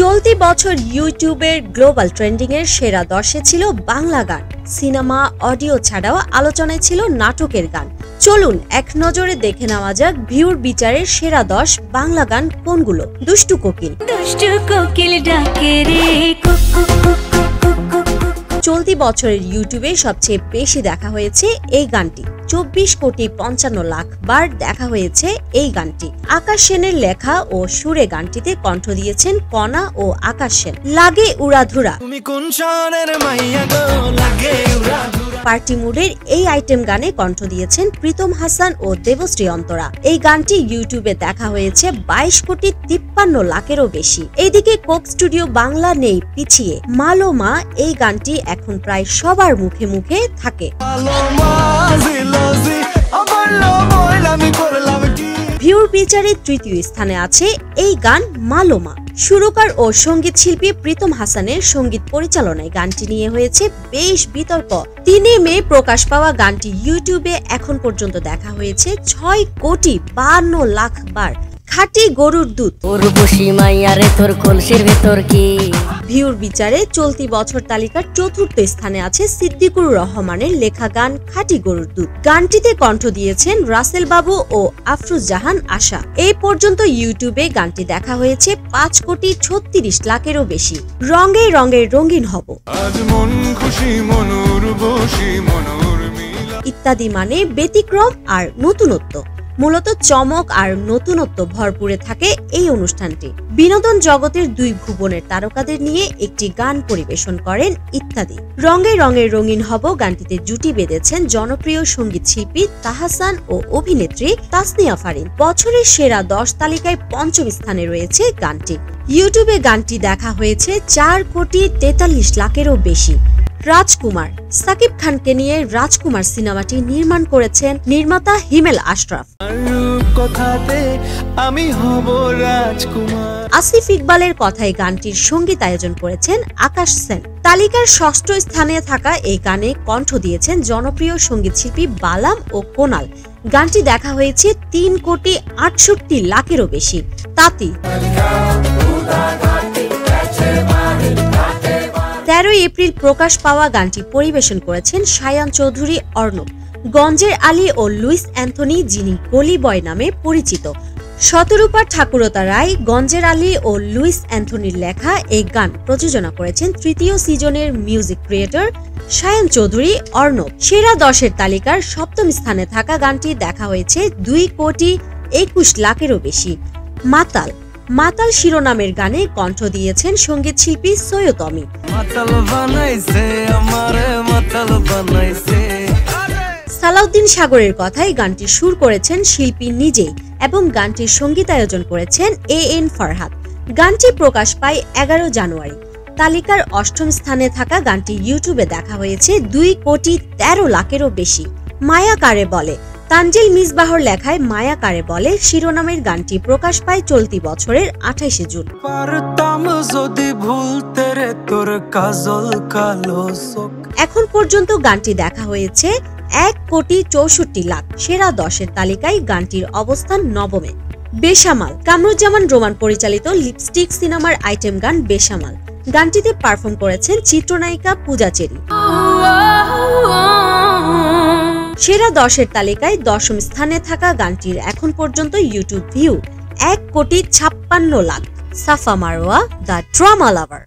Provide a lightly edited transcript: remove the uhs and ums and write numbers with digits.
চলতি বছর ইউটিউবের গ্লোবাল ট্রেন্ডিং এর সেরা 10-এ ছিল বাংলা গান, সিনেমা, অডিও ছাড়াও আলোচনায় ছিল নাটকের গান। চলুন এক নজরে দেখে নেওয়া যাক ভিউর বিচারের সেরা 10 বাংলা গান কোনগুলো। দুষ্টু কোকিল। চলতি বছরের ইউটিউবে সবচেয়ে বেশি দেখা হয়েছে এই গানটি, 24,55,00,000 বার দেখা হয়েছে এই গানটি। আকাশ সেনের লেখা ও সুরে গানটিতে কণ্ঠ দিয়েছেন কণা ও আকাশ সেন। লাগে উড়াধুরা। পার্টি মুডের এই আইটেম গানে কণ্ঠ দিয়েছেন প্রীতম হাসান ও দেবশ্রী অন্তরা। এই গানটি ইউটিউবে দেখা হয়েছে 22,53,00,000-এরও বেশি। এইদিকে কোক স্টুডিও বাংলা নেই পিছিয়ে, মালোমা এই গানটি এখন প্রায় সবার মুখে মুখে থাকে। ভিউর বিচারে তৃতীয় স্থানে আছে এই গান মালোমা। সুরকার ও সঙ্গীত শিল্পী প্রীতম হাসানের সঙ্গীত পরিচালনায় গানটি নিয়ে হয়েছে বেশ বিতর্ক। 3 মে প্রকাশ পাওয়া গানটি ইউটিউবে এখন পর্যন্ত দেখা হয়েছে 6,52,00,000 বার। খাঁটি গরুর দুধ। ভিউর বিচারে চলতি বছর তালিকার চতুর্থ স্থানে আছে সিদ্দিকুর রহমানের লেখা গান খাঁটি গরুর দুধ। গানটিতে কণ্ঠ দিয়েছেন রাসেল বাবু ও আফরুজ জাহান আশা। এই পর্যন্ত ইউটিউবে গানটি দেখা হয়েছে 5,36,00,000-এরও বেশি। রঙে রঙের রঙিন হব ইত্যাদি মানে ব্যতিক্রম আর নতুনত্ব। মূলত চমক আর নতুনত্ব ভরপুরে থাকে এই অনুষ্ঠানটি। বিনোদন জগতের 2 ভুবনের তারকাদের নিয়ে একটি গান পরিবেশন করেন ইত্যাদি। রঙে রঙের রঙিন হব গানটিতে জুটি বেঁধেছেন জনপ্রিয় সঙ্গীত শিল্পী তাহসান ও অভিনেত্রী তাসনিয়া ফারিন। বছরের সেরা 10 তালিকায় 5ম স্থানে রয়েছে গানটি। ইউটিউবে গানটি দেখা হয়েছে 4,43,00,000-এরও বেশি। রাজকুমার। সাকিব খানকে নিয়ে রাজকুমার সিনেমাটি নির্মাণ করেছেন নির্মাতা হিমেল আশরাফ। আসিফ ইকবালের কথায় গানটির সঙ্গীত আয়োজন করেছেন আকাশ সেন। তালিকার 6ষ্ঠ স্থানে থাকা এই গানে কণ্ঠ দিয়েছেন জনপ্রিয় সঙ্গীত শিল্পী বালাম ও কোনাল। গানটি দেখা হয়েছে 3,68,00,000-এরও বেশি। তাঁতি। 13 এপ্রিল প্রকাশ পাওয়া গানটি পরিবেশন করেছেন শায়ান চৌধুরী অর্ণব। গঞ্জের আলী ও লুইস অ্যান্থনি, যিনি গলি বয় নামে পরিচিত। শতরূপা ঠাকুরতা রায়, গঞ্জের আলী ও লুইস অ্যান্থনির লেখা এই গান প্রযোজনা করেছেন 3য় সিজনের মিউজিক ক্রিয়েটর শায়ান চৌধুরী অর্ণব। সেরা 10-এর তালিকার 7ম স্থানে থাকা গানটি দেখা হয়েছে 2,21,00,000-এরও বেশি। মাতাল। মাতাল শিরোনামের গানে কণ্ঠ দিয়েছেন সঙ্গীত শিল্পী সৈয়দ অমি। সালাউদ্দিন সাগরের কথায় গানটির সুর করেছেন শিল্পী নিজেই এবং গানটির সঙ্গীতায়োজন করেছেন AN ফারহাদ। গানটি প্রকাশ পায় 11 জানুয়ারি। তালিকার 8ম স্থানে থাকা গানটি ইউটিউবে দেখা হয়েছে 2,13,00,000-এরও বেশি। মায়া কারে বলে। তানজিল মিসবাহর লেখায় মায়া কারে বলে শিরোনামের গানটি প্রকাশ পায় চলতি বছরের 28 জুন। এখন পর্যন্ত গানটি দেখা হয়েছে 1,64,00,000। সেরা 10-এর তালিকায় গানটির অবস্থান 9মে। বেসামাল। কামরুজ্জামান রোমান পরিচালিত লিপস্টিক সিনেমার আইটেম গান বেসামাল। গানটিতে পারফর্ম করেছেন চিত্রনায়িকা পূজা চেরি। সেরা 10-এর তালিকায় 10ম স্থানে থাকা গানটির এখন পর্যন্ত YouTube view 1,56,00,000। Safa Marwa, the drama lover.